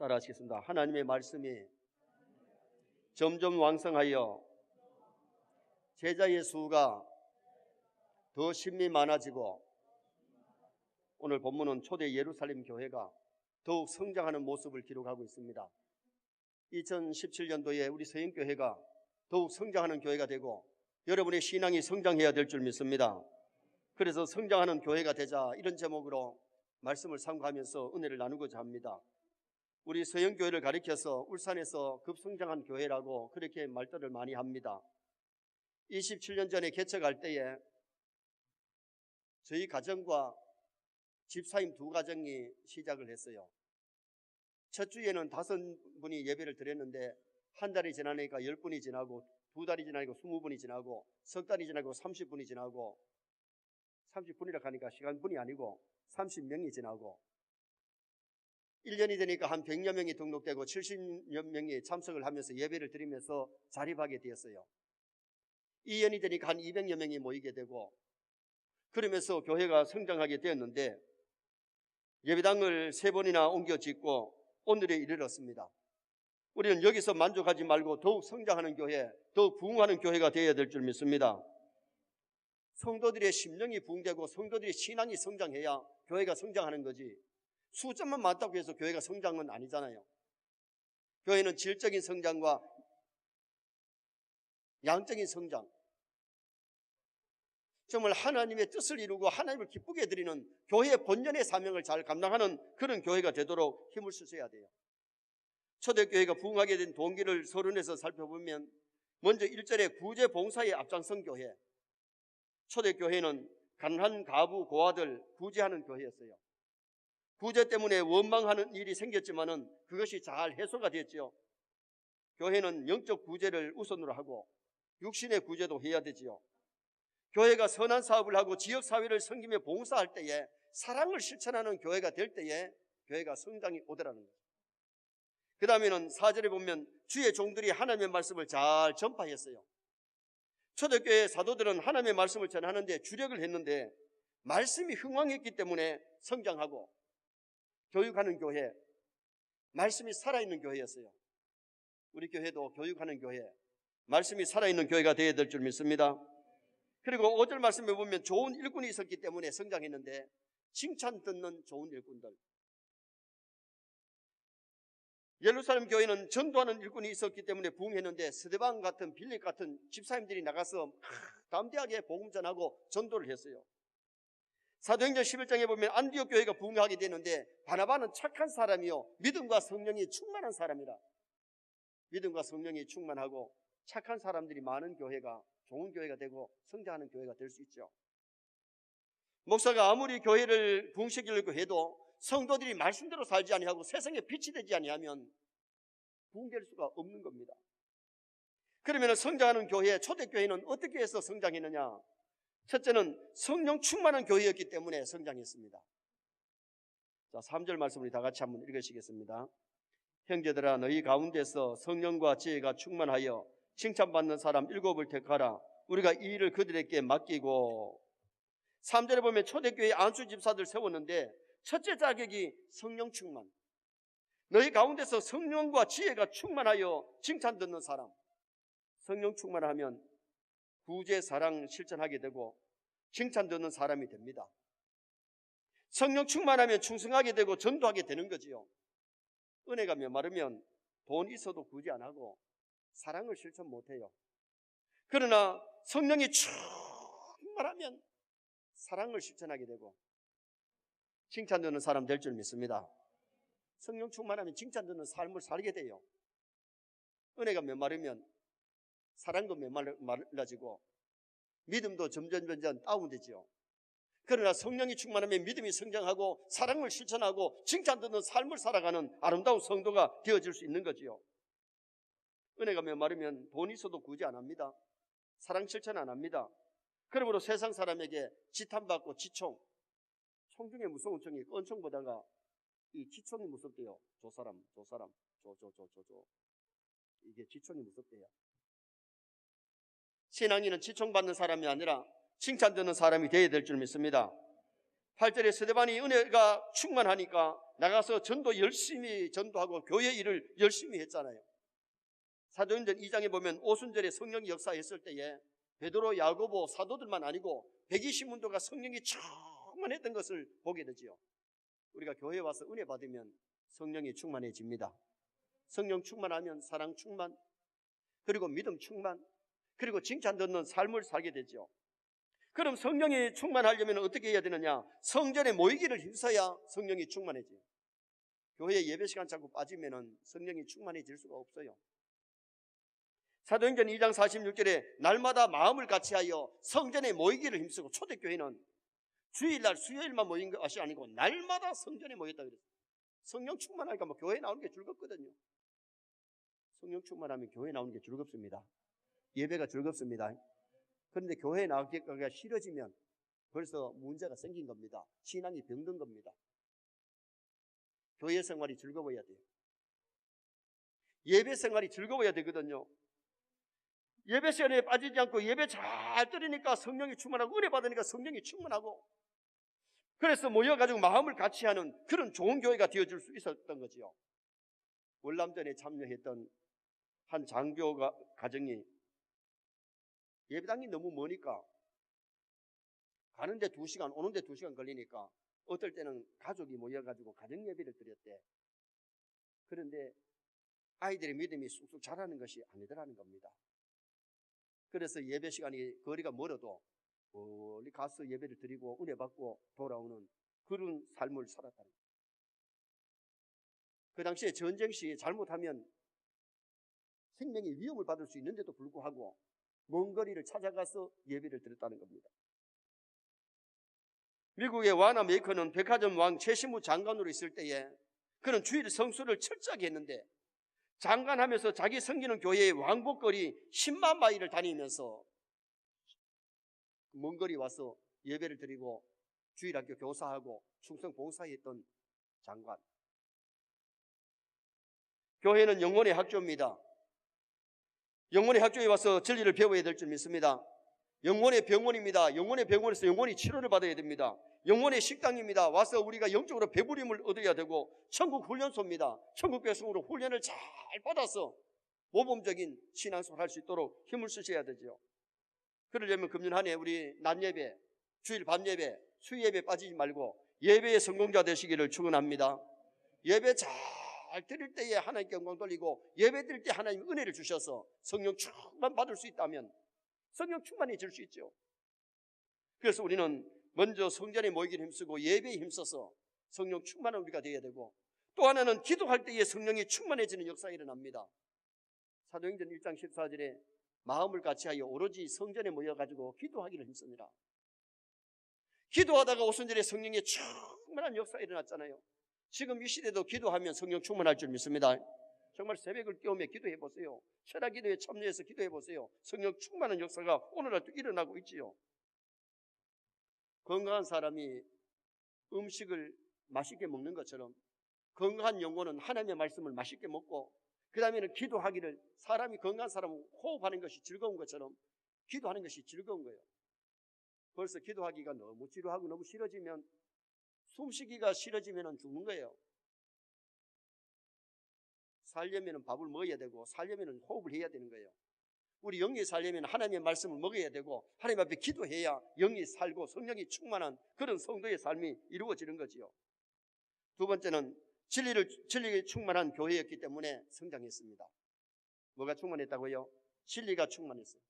따라하시겠습니다. 하나님의 말씀이 점점 왕성하여 제자의 수가 더 심히 많아지고, 오늘 본문은 초대 예루살렘 교회가 더욱 성장하는 모습을 기록하고 있습니다. 2017년도에 우리 서영교회가 더욱 성장하는 교회가 되고 여러분의 신앙이 성장해야 될 줄 믿습니다. 그래서 성장하는 교회가 되자, 이런 제목으로 말씀을 sam고하면서 은혜를 나누고자 합니다. 우리 서영교회를 가리켜서 울산에서 급성장한 교회라고 그렇게 말들을 많이 합니다. 27년 전에 개척할 때에 저희 가정과 집사님 두 가정이 시작을 했어요. 첫 주에는 5분이 예배를 드렸는데 한 달이 지나니까 10분이 지나고, 2달이 지나니까 20분이 지나고, 석 달이 지나고 30분이 지나고, 30분이라 하니까 시간분이 아니고 30명이 지나고, 1년이 되니까 한 100여 명이 등록되고 70여 명이 참석을 하면서 예배를 드리면서 자립하게 되었어요. 2년이 되니까 한 200여 명이 모이게 되고, 그러면서 교회가 성장하게 되었는데 예배당을 3번이나 옮겨 짓고 오늘에 이르렀습니다. 우리는 여기서 만족하지 말고 더욱 성장하는 교회, 더욱 부흥하는 교회가 되어야 될 줄 믿습니다. 성도들의 심령이 부흥되고 성도들의 신앙이 성장해야 교회가 성장하는 거지, 숫자만 많다고 해서 교회가 성장은 아니잖아요. 교회는 질적인 성장과 양적인 성장, 정말 하나님의 뜻을 이루고 하나님을 기쁘게 드리는 교회의 본연의 사명을 잘 감당하는 그런 교회가 되도록 힘을 쓰셔야 돼요. 초대교회가 부흥하게 된 동기를 서론에서 살펴보면, 먼저 1절에 구제 봉사에 앞장선 교회. 초대교회는 가난한 가부 고아들 구제하는 교회였어요. 구제 때문에 원망하는 일이 생겼지만은 그것이 잘 해소가 됐죠. 교회는 영적 구제를 우선으로 하고 육신의 구제도 해야 되지요. 교회가 선한 사업을 하고 지역사회를 섬기며 봉사할 때에, 사랑을 실천하는 교회가 될 때에 교회가 성장이 오더라는 거죠. 그 다음에는 4절에 보면 주의 종들이 하나님의 말씀을 잘 전파했어요. 초대교회 사도들은 하나님의 말씀을 전하는데 주력을 했는데 말씀이 흥왕했기 때문에 성장하고, 교육하는 교회, 말씀이 살아있는 교회였어요. 우리 교회도 교육하는 교회, 말씀이 살아있는 교회가 되어야 될 줄 믿습니다. 그리고 5절 말씀에 보면 좋은 일꾼이 있었기 때문에 성장했는데, 칭찬 듣는 좋은 일꾼들. 예루살렘 교회는 전도하는 일꾼이 있었기 때문에 부흥했는데, 스데반 같은 빌립 같은 집사님들이 나가서 담대하게 복음 전하고 전도를 했어요. 사도행전 11장에 보면 안디옥 교회가 부흥하게 되는데, 바나바는 착한 사람이요 믿음과 성령이 충만한 사람이라. 믿음과 성령이 충만하고 착한 사람들이 많은 교회가 좋은 교회가 되고 성장하는 교회가 될 수 있죠. 목사가 아무리 교회를 부흥시키려고 해도 성도들이 말씀대로 살지 아니하고 세상에 빛이 되지 아니하면 부흥될 수가 없는 겁니다. 그러면 성장하는 교회, 초대교회는 어떻게 해서 성장했느냐? 첫째는 성령 충만한 교회였기 때문에 성장했습니다. 자, 3절 말씀 우리 다 같이 한번 읽으시겠습니다. 형제들아, 너희 가운데서 성령과 지혜가 충만하여 칭찬받는 사람 7을 택하라. 우리가 이 일을 그들에게 맡기고. 3절에 보면 초대교회 안수 집사들 세웠는데, 첫째 자격이 성령 충만. 너희 가운데서 성령과 지혜가 충만하여 칭찬 듣는 사람. 성령 충만하면 구제 사랑 실천하게 되고 칭찬 듣는 사람이 됩니다. 성령 충만하면 충성하게 되고 전도하게 되는 거지요. 은혜가 메마르면 돈 있어도 구제 안 하고 사랑을 실천 못해요. 그러나 성령이 충만하면 사랑을 실천하게 되고 칭찬 듣는 사람 될 줄 믿습니다. 성령 충만하면 칭찬 듣는 삶을 살게 돼요. 은혜가 메마르면 사랑도 메말라지고 믿음도 점점 다운되지요. 그러나 성령이 충만하면 믿음이 성장하고 사랑을 실천하고 칭찬 듣는 삶을 살아가는 아름다운 성도가 되어질 수 있는 거지요. 은혜가 메마르면 돈 있어도 구제 안 합니다. 사랑 실천 안 합니다. 그러므로 세상 사람에게 지탄받고 지총, 총 중에 무서운 총이 권총보다가 이 지총이 무섭대요. 저 사람 이게 지총이 무섭대요. 신앙인은 지총받는 사람이 아니라 칭찬 듣는 사람이 되어야 될 줄 믿습니다. 8절에 스데반이 은혜가 충만하니까 나가서 전도 열심히 전도하고 교회 일을 열심히 했잖아요. 사도행전 2장에 보면 오순절에 성령이 역사했을 때에 베드로, 야고보, 사도들만 아니고 120문도가 성령이 충만했던 것을 보게 되지요. 우리가 교회에 와서 은혜 받으면 성령이 충만해집니다. 성령 충만하면 사랑 충만, 그리고 믿음 충만, 그리고 칭찬 듣는 삶을 살게 되죠. 그럼 성령이 충만하려면 어떻게 해야 되느냐? 성전에 모이기를 힘써야 성령이 충만해져요. 교회 예배 시간 자꾸 빠지면 성령이 충만해질 수가 없어요. 사도행전 2장 46절에 날마다 마음을 같이하여 성전에 모이기를 힘쓰고, 초대교회는 주일날 수요일만 모인 것이 아니고 날마다 성전에 모였다 그랬어요. 성령 충만하니까 뭐 교회 나오는 게 즐겁거든요. 성령 충만하면 교회 나오는 게 즐겁습니다. 예배가 즐겁습니다. 그런데 교회에 나오기가 싫어지면 벌써 문제가 생긴 겁니다. 신앙이 병든 겁니다. 교회 생활이 즐거워야 돼요. 예배 생활이 즐거워야 되거든요. 예배 시간에 빠지지 않고 예배 잘 드리니까 성령이 충만하고, 은혜 받으니까 성령이 충만하고, 그래서 모여가지고 마음을 같이 하는 그런 좋은 교회가 되어줄 수 있었던 거지요. 월남전에 참여했던 한 장교 가정이 예배당이 너무 머니까 가는데 2시간, 오는데 2시간 걸리니까 어떨 때는 가족이 모여가지고 가정 예배를 드렸대. 그런데 아이들의 믿음이 쑥쑥 자라는 것이 아니더라는 겁니다. 그래서 예배 시간이 거리가 멀어도 멀리 가서 예배를 드리고 은혜 받고 돌아오는 그런 삶을 살았다는 거예요. 그 당시에 전쟁 시에 잘못하면 생명의 위험을 받을 수 있는데도 불구하고 먼 거리를 찾아가서 예배를 드렸다는 겁니다. 미국의 와나 메이커는 백화점 왕 최신무 장관으로 있을 때에 그는 주일 성수를 철저하게 했는데, 장관하면서 자기 섬기는 교회의 왕복거리 10만 마일을 다니면서 먼 거리 와서 예배를 드리고 주일학교 교사하고 충성 봉사했던 장관. 교회는 영혼의 학교입니다. 영혼의 학교에 와서 진리를 배워야 될 줄 믿습니다. 영혼의 병원입니다. 영혼의 병원에서 영혼이 치료를 받아야 됩니다. 영혼의 식당입니다. 와서 우리가 영적으로 배부림을 얻어야 되고, 천국 훈련소입니다. 천국 백성으로 훈련을 잘 받아서 모범적인 신앙생활을 할 수 있도록 힘을 쓰셔야 되죠. 그러려면 금년 한 해 우리 낮 예배, 주일 밤 예배, 수요 예배 빠지지 말고 예배의 성공자 되시기를 축원합니다. 예배 잘 드릴 때에 하나님께 영광 돌리고, 예배 드릴 때 하나님 은혜를 주셔서 성령 충만 받을 수 있다면 성령 충만해질 수 있죠. 그래서 우리는 먼저 성전에 모이기를 힘쓰고 예배에 힘써서 성령 충만한 우리가 되어야 되고, 또 하나는 기도할 때에 성령이 충만해지는 역사가 일어납니다. 사도행전 1장 14절에 마음을 같이하여 오로지 성전에 모여가지고 기도하기를 힘씁니다. 기도하다가 오순절에 성령의 충만한 역사가 일어났잖아요. 지금 이 시대도 기도하면 성령 충만할 줄 믿습니다. 정말 새벽을 깨우며 기도해 보세요. 철학 기도에 참여해서 기도해 보세요. 성령 충만한 역사가 오늘날도 일어나고 있지요. 건강한 사람이 음식을 맛있게 먹는 것처럼 건강한 영혼은 하나님의 말씀을 맛있게 먹고, 그 다음에는 기도하기를, 사람이 건강한 사람은 호흡하는 것이 즐거운 것처럼 기도하는 것이 즐거운 거예요. 벌써 기도하기가 너무 지루하고 너무 싫어지면, 숨쉬기가 싫어지면 죽는 거예요. 살려면 밥을 먹어야 되고, 살려면 호흡을 해야 되는 거예요. 우리 영이 살려면 하나님의 말씀을 먹어야 되고, 하나님 앞에 기도해야 영이 살고 성령이 충만한 그런 성도의 삶이 이루어지는 거지요. 두 번째는 진리가 충만한 교회였기 때문에 성장했습니다. 뭐가 충만했다고요? 진리가 충만했어요.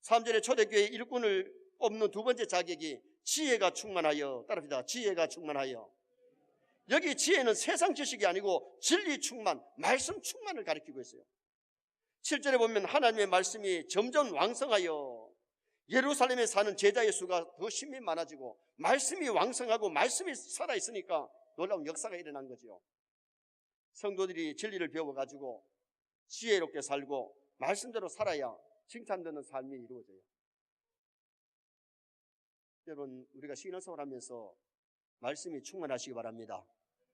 3절에 초대교회 일꾼을 뽑는 두 번째 자격이 지혜가 충만하여, 따라합니다. 지혜가 충만하여. 여기 지혜는 세상 지식이 아니고 진리 충만, 말씀 충만을 가리키고 있어요. 7절에 보면 하나님의 말씀이 점점 왕성하여 예루살렘에 사는 제자의 수가 더 심히 많아지고, 말씀이 왕성하고 말씀이 살아있으니까 놀라운 역사가 일어난 거죠. 성도들이 진리를 배워가지고 지혜롭게 살고 말씀대로 살아야 칭찬되는 삶이 이루어져요. 여러분, 우리가 신앙생활 하면서 말씀이 충만하시기 바랍니다.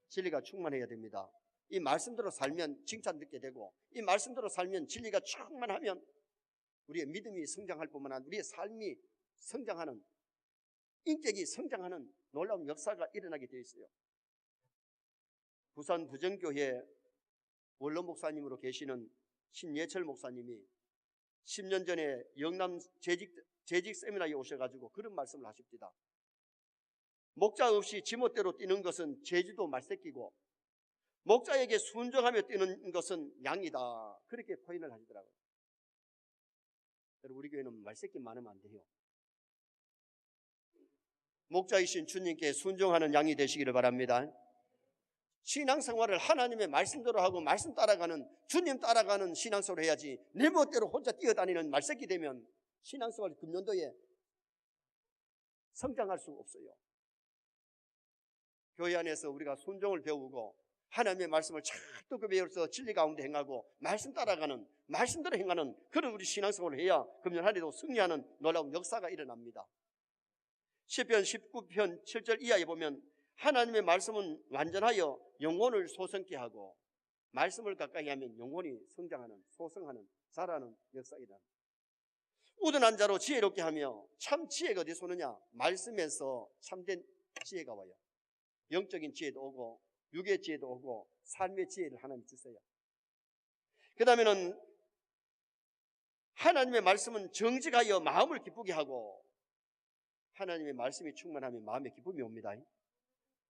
진리가 충만해야 됩니다. 이 말씀대로 살면 칭찬 듣게 되고, 이 말씀대로 살면 진리가 충만하면 우리의 믿음이 성장할 뿐만 아니라 우리의 삶이 성장하는, 인격이 성장하는 놀라운 역사가 일어나게 되어 있어요. 부산 부정교회 원로 목사님으로 계시는 신예철 목사님이 10년 전에 영남 재직 세미나에 오셔가지고 그런 말씀을 하십니다. 목자 없이 지멋대로 뛰는 것은 제주도 말새끼고 목자에게 순종하며 뛰는 것은 양이다. 그렇게 표현을 하시더라고요. 여러분, 우리 교회는 말새끼 많으면 안 돼요. 목자이신 주님께 순종하는 양이 되시기를 바랍니다. 신앙생활을 하나님의 말씀대로 하고 말씀 따라가는, 주님 따라가는 신앙생활을 해야지 내 멋대로 혼자 뛰어다니는 말새끼 되면 신앙생활 금년도에 성장할 수 없어요. 교회 안에서 우리가 순종을 배우고 하나님의 말씀을 잘 듣고 배워서 진리 가운데 행하고 말씀 따라가는, 말씀대로 행하는 그런 우리 신앙생활을 해야 금년 한 해도 승리하는 놀라운 역사가 일어납니다. 시편 19편 7절 이하에 보면 하나님의 말씀은 완전하여 영혼을 소성케 하고 말씀을 가까이 하면 영혼이 성장하는, 소성하는, 자라는 역사이다. 우둔한 자로 지혜롭게 하며 참 지혜가 어디서 오느냐? 말씀에서 참된 지혜가 와요. 영적인 지혜도 오고 육의 지혜도 오고 삶의 지혜를 하나님 주세요. 그 다음에는 하나님의 말씀은 정직하여 마음을 기쁘게 하고 하나님의 말씀이 충만하면 마음에 기쁨이 옵니다.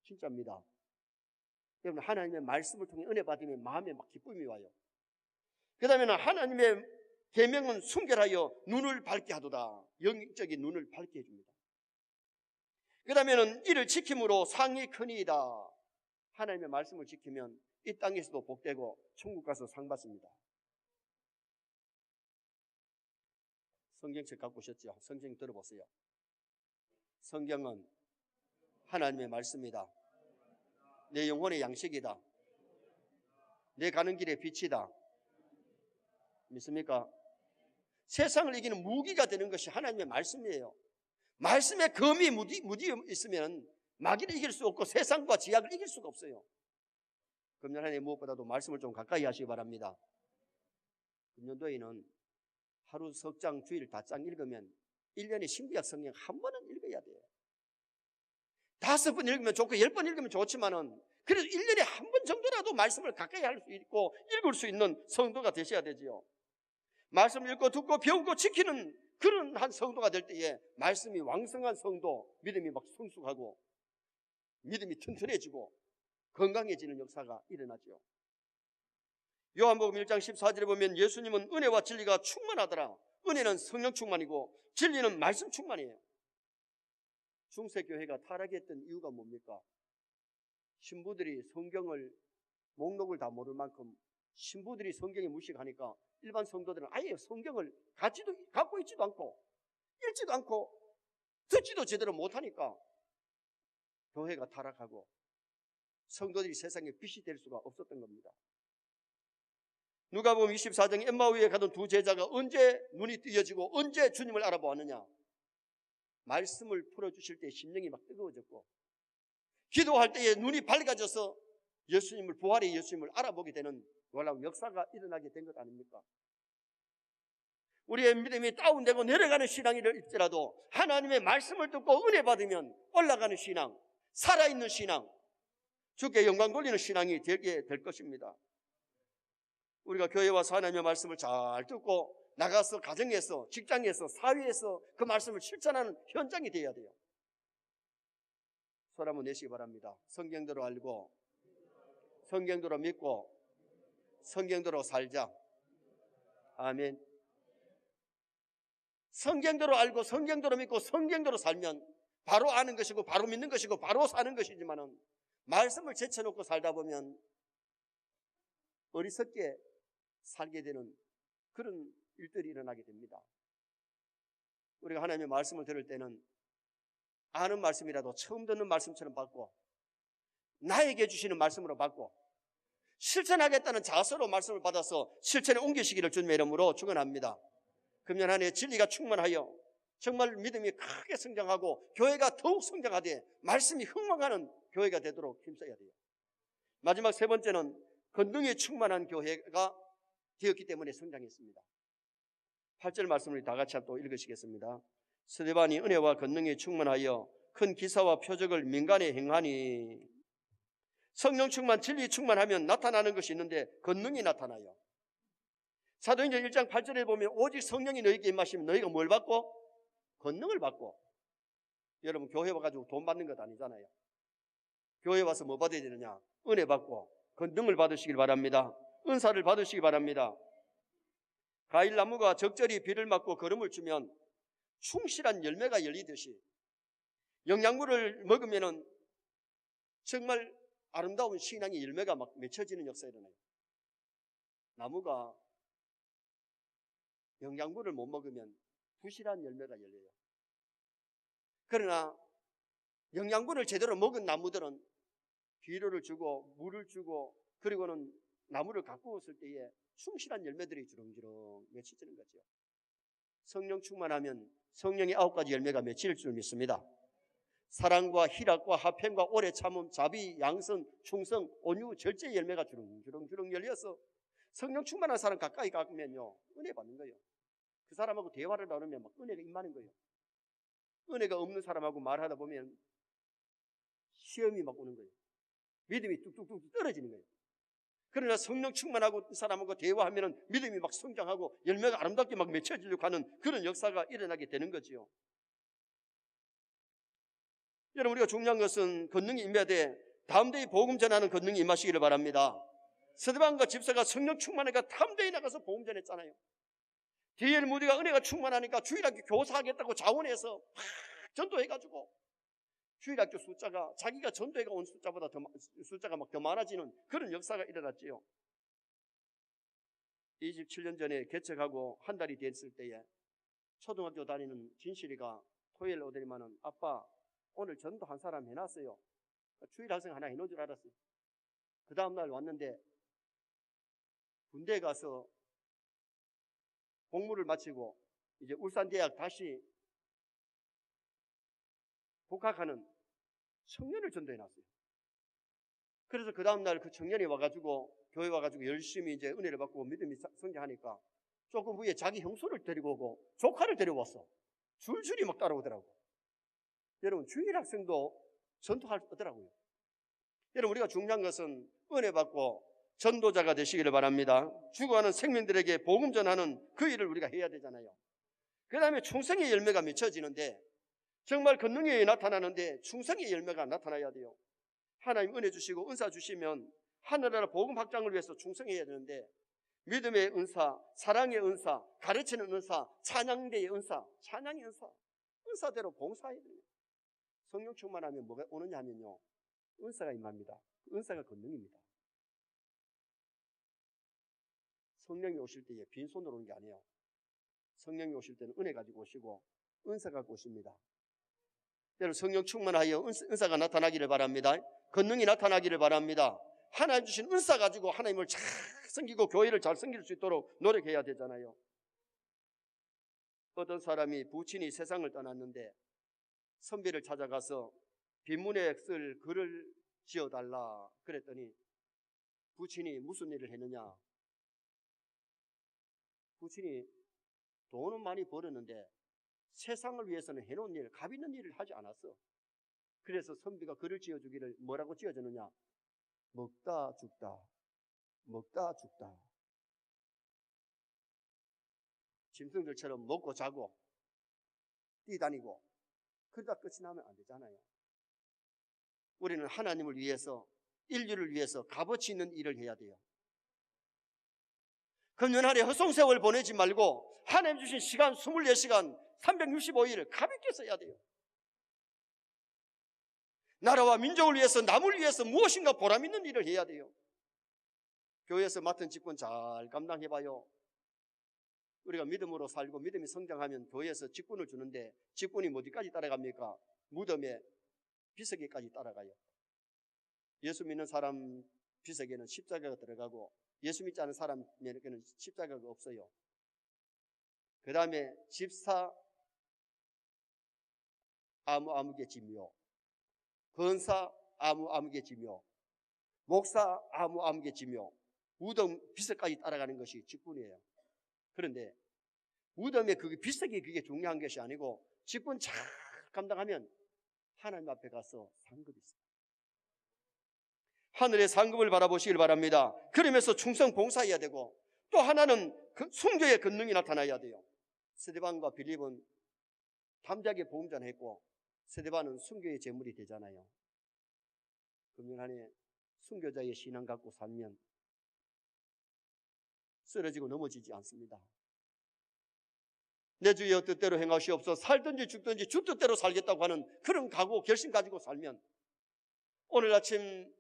진짜입니다. 여러분, 하나님의 말씀을 통해 은혜 받으면 마음에 막 기쁨이 와요. 그 다음에는 하나님의 계명은 순결하여 눈을 밝게 하도다. 영적인 눈을 밝게 해줍니다. 그 다음에는 이를 지킴으로 상이 크니이다. 하나님의 말씀을 지키면 이 땅에서도 복되고 천국 가서 상 받습니다. 성경책 갖고 오셨죠? 성경 들어보세요. 성경은 하나님의 말씀이다. 내 영혼의 양식이다. 내 가는 길의 빛이다. 믿습니까? 세상을 이기는 무기가 되는 것이 하나님의 말씀이에요. 말씀에 검이 무디 있으면 마귀를 이길 수 없고 세상과 지약을 이길 수가 없어요. 금년 한 해 무엇보다도 말씀을 좀 가까이 하시기 바랍니다. 금년도에는 하루 석장 주일 다장 읽으면 1년에 신구약 성경 한 번은 읽어야 돼요. 5번 읽으면 좋고 10번 읽으면 좋지만은 그래도 1년에 한 번 정도라도 말씀을 가까이 할 수 있고 읽을 수 있는 성도가 되셔야 되지요. 말씀 읽고 듣고 배우고 지키는 그런 한 성도가 될 때에 말씀이 왕성한 성도, 믿음이 막 성숙하고 믿음이 튼튼해지고 건강해지는 역사가 일어나죠. 요한복음 1장 14절에 보면 예수님은 은혜와 진리가 충만하더라. 은혜는 성령 충만이고 진리는 말씀 충만이에요. 중세교회가 타락했던 이유가 뭡니까? 신부들이 성경을 목록을 다 모를 만큼 신부들이 성경에 무식하니까 일반 성도들은 아예 성경을 갖고 있지도 않고 읽지도 않고 듣지도 제대로 못하니까 교회가 타락하고 성도들이 세상에 빛이 될 수가 없었던 겁니다. 누가복음 24장 엠마오에 가던 두 제자가 언제 눈이 뜨여지고 언제 주님을 알아보았느냐? 말씀을 풀어주실 때 심령이 막 뜨거워졌고 기도할 때에 눈이 밝아져서 예수님을, 부활의 예수님을 알아보게 되는 놀라운 역사가 일어나게 된 것 아닙니까? 우리의 믿음이 다운되고 내려가는 신앙일지라도 하나님의 말씀을 듣고 은혜 받으면 올라가는 신앙, 살아있는 신앙, 주께 영광 돌리는 신앙이 되게 될 것입니다. 우리가 교회 와서 하나님의 말씀을 잘 듣고 나가서 가정에서, 직장에서, 사회에서 그 말씀을 실천하는 현장이 되어야 돼요. 손 한번 내시기 바랍니다. 성경대로 알고 성경대로 믿고 성경대로 살자. 아멘. 성경대로 알고 성경대로 믿고 성경대로 살면 바로 아는 것이고 바로 믿는 것이고 바로 사는 것이지만은 말씀을 제쳐놓고 살다 보면 어리석게 살게 되는 그런 일들이 일어나게 됩니다. 우리가 하나님의 말씀을 들을 때는 아는 말씀이라도 처음 듣는 말씀처럼 받고 나에게 주시는 말씀으로 받고 실천하겠다는 자세로 말씀을 받아서 실천에 옮기시기를 주님의 이름으로 축원합니다. 금년 한 해 진리가 충만하여 정말 믿음이 크게 성장하고 교회가 더욱 성장하되 말씀이 흥망하는 교회가 되도록 힘써야 돼요. 마지막 세 번째는 권능이 충만한 교회가 되었기 때문에 성장했습니다. 8절 말씀을 다 같이 또 읽으시겠습니다. 스데반이 은혜와 권능이 충만하여 큰 기사와 표적을 민간에 행하니 성령 충만, 진리 충만하면 나타나는 것이 있는데 권능이 나타나요. 사도행전 1장 8절에 보면 오직 성령이 너희에게 임하시면 너희가 뭘 받고? 권능을 받고. 여러분 교회 와가지고 돈 받는 것 아니잖아요. 교회 와서 뭐 받아야 되느냐? 은혜 받고 권능을 받으시길 바랍니다. 은사를 받으시기 바랍니다. 과일나무가 적절히 비를 맞고 거름을 주면 충실한 열매가 열리듯이 영양분을 먹으면 정말 아름다운 신앙의 열매가 막 맺혀지는 역사가 일어나요. 나무가 영양분을 못 먹으면 부실한 열매가 열려요. 그러나 영양분을 제대로 먹은 나무들은 비료를 주고 물을 주고 그리고는 나무를 가꾸었을 때에 충실한 열매들이 주렁주렁 맺혀지는 거죠. 성령 충만하면 성령의 9가지 열매가 맺힐 줄 믿습니다. 사랑과 희락과 화평과 오래 참음, 자비, 양선, 충성, 온유, 절제의 열매가 주렁주렁 열려서 성령 충만한 사람 가까이 가면요 은혜 받는 거예요. 그 사람하고 대화를 나누면 막 은혜가 임하는 거예요. 은혜가 없는 사람하고 말하다 보면 시험이 막 오는 거예요. 믿음이 뚝뚝뚝 떨어지는 거예요. 그러나 성령 충만하고 사람하고 대화하면 믿음이 막 성장하고 열매가 아름답게 막 맺혀지려고 하는 그런 역사가 일어나게 되는 거지요. 여러분 우리가 중요한 것은 권능이 임해야 돼. 담대히 복음 전하는 권능이 임하시기를 바랍니다. 스데반과 집사가 성령 충만하니까 담대히 나가서 복음 전했잖아요. 디엘 무디가 은혜가 충만하니까 주일학교 교사하겠다고 자원해서 전도해가지고 주일학교 숫자가 자기가 전도회가 온 숫자보다 숫자가 막 더 많아지는 그런 역사가 일어났지요. 27년 전에 개척하고 한 달이 됐을 때에 초등학교 다니는 진실이가 토요일 오더니만은 아빠 오늘 전도 한 사람 해놨어요. 주일 학생 하나 해놓은 줄 알았어요. 그 다음날 왔는데 군대에 가서 복무를 마치고 이제 울산대학 다시 복학하는 청년을 전도해놨어요. 그래서 그 다음날 그 청년이 와가지고 교회 와가지고 열심히 이제 은혜를 받고 믿음이 성장하니까 조금 후에 자기 형수를 데리고 오고 조카를 데려왔어. 줄줄이 막 따라오더라고. 여러분 주일 학생도 전도하더라고요. 여러분 우리가 중요한 것은 은혜 받고 전도자가 되시기를 바랍니다. 죽어가는 생명들에게 복음 전하는 그 일을 우리가 해야 되잖아요. 그 다음에 충성의 열매가 맺혀지는데 정말 권능이 나타나는데 충성의 열매가 나타나야 돼요. 하나님 은혜 주시고 은사 주시면 하늘나라 복음 확장을 위해서 충성해야 되는데 믿음의 은사, 사랑의 은사, 가르치는 은사, 찬양대의 은사, 찬양의 은사, 은사대로 봉사해야 돼요. 성령 충만하면 뭐가 오느냐 하면요 은사가 임합니다. 은사가 권능입니다. 성령이 오실 때에 빈손으로 오는 게 아니에요. 성령이 오실 때는 은혜 가지고 오시고 은사 갖고 오십니다. 여러분 성령 충만하여 은사가 나타나기를 바랍니다. 권능이 나타나기를 바랍니다. 하나님 주신 은사 가지고 하나님을 잘 섬기고 교회를 잘 섬길 수 있도록 노력해야 되잖아요. 어떤 사람이 부친이 세상을 떠났는데 선비를 찾아가서 빈문에 쓸 글을 지어달라 그랬더니 부친이 무슨 일을 했느냐. 부친이 돈은 많이 벌었는데 세상을 위해서는 해놓은 일, 값 있는 일을 하지 않았어. 그래서 선비가 글을 지어주기를 뭐라고 지어줬느냐. 먹다 죽다, 먹다 죽다. 짐승들처럼 먹고 자고 뛰다니고 그러다 끝이 나면 안 되잖아요. 우리는 하나님을 위해서 인류를 위해서 값어치 있는 일을 해야 돼요. 금년하루에 헛송세월 보내지 말고 하나님 주신 시간 24시간 365일 가볍게 써야 돼요. 나라와 민족을 위해서 남을 위해서 무엇인가 보람 있는 일을 해야 돼요. 교회에서 맡은 직분 잘 감당해봐요. 우리가 믿음으로 살고 믿음이 성장하면 교회에서 직분을 주는데 직분이 어디까지 따라갑니까? 무덤에 비석에까지 따라가요. 예수 믿는 사람 비석에는 십자가가 들어가고 예수 믿지 않은 사람에게는 십자가가 없어요. 그 다음에 집사 아무개 지묘, 권사 아무개 지묘, 목사 아무개 지묘, 무덤 비석까지 따라가는 것이 직분이에요. 그런데 무덤에 그게 비석이 그게 중요한 것이 아니고 직분 잘 감당하면 하나님 앞에 가서 상급이 있습니다. 하늘의 상급을 바라보시길 바랍니다. 그러면서 충성 봉사해야 되고, 또 하나는 순교의 권능이 나타나야 돼요. 스데반과 빌립은 담대하게 복음 전했고, 스데반은 순교의 제물이 되잖아요. 금년 한 해 순교자의 신앙 갖고 살면 쓰러지고 넘어지지 않습니다. 내 주의 뜻대로 행하시옵소서. 살든지 죽든지 주 뜻대로 살겠다고 하는 그런 각오, 결심 가지고 살면, 오늘 아침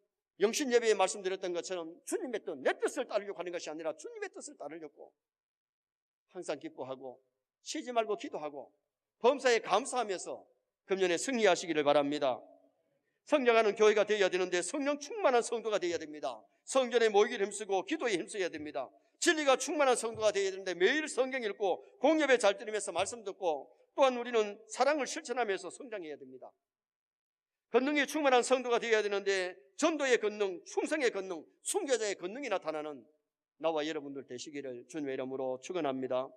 영신 예배에 말씀드렸던 것처럼 주님의 뜻, 내 뜻을 따르려고 하는 것이 아니라 주님의 뜻을 따르려고 항상 기뻐하고 쉬지 말고 기도하고 범사에 감사하면서 금년에 승리하시기를 바랍니다. 성장하는 교회가 되어야 되는데 성령 충만한 성도가 되어야 됩니다. 성전에 모이기를 힘쓰고 기도에 힘써야 됩니다. 진리가 충만한 성도가 되어야 되는데 매일 성경 읽고 공예배 잘 들으면서 말씀 듣고, 또한 우리는 사랑을 실천하면서 성장해야 됩니다. 권능이 충만한 성도가 되어야 되는데 전도의 권능, 충성의 권능, 순교자의 권능이 나타나는 나와 여러분들 되시기를 주님의 이름으로 축원합니다.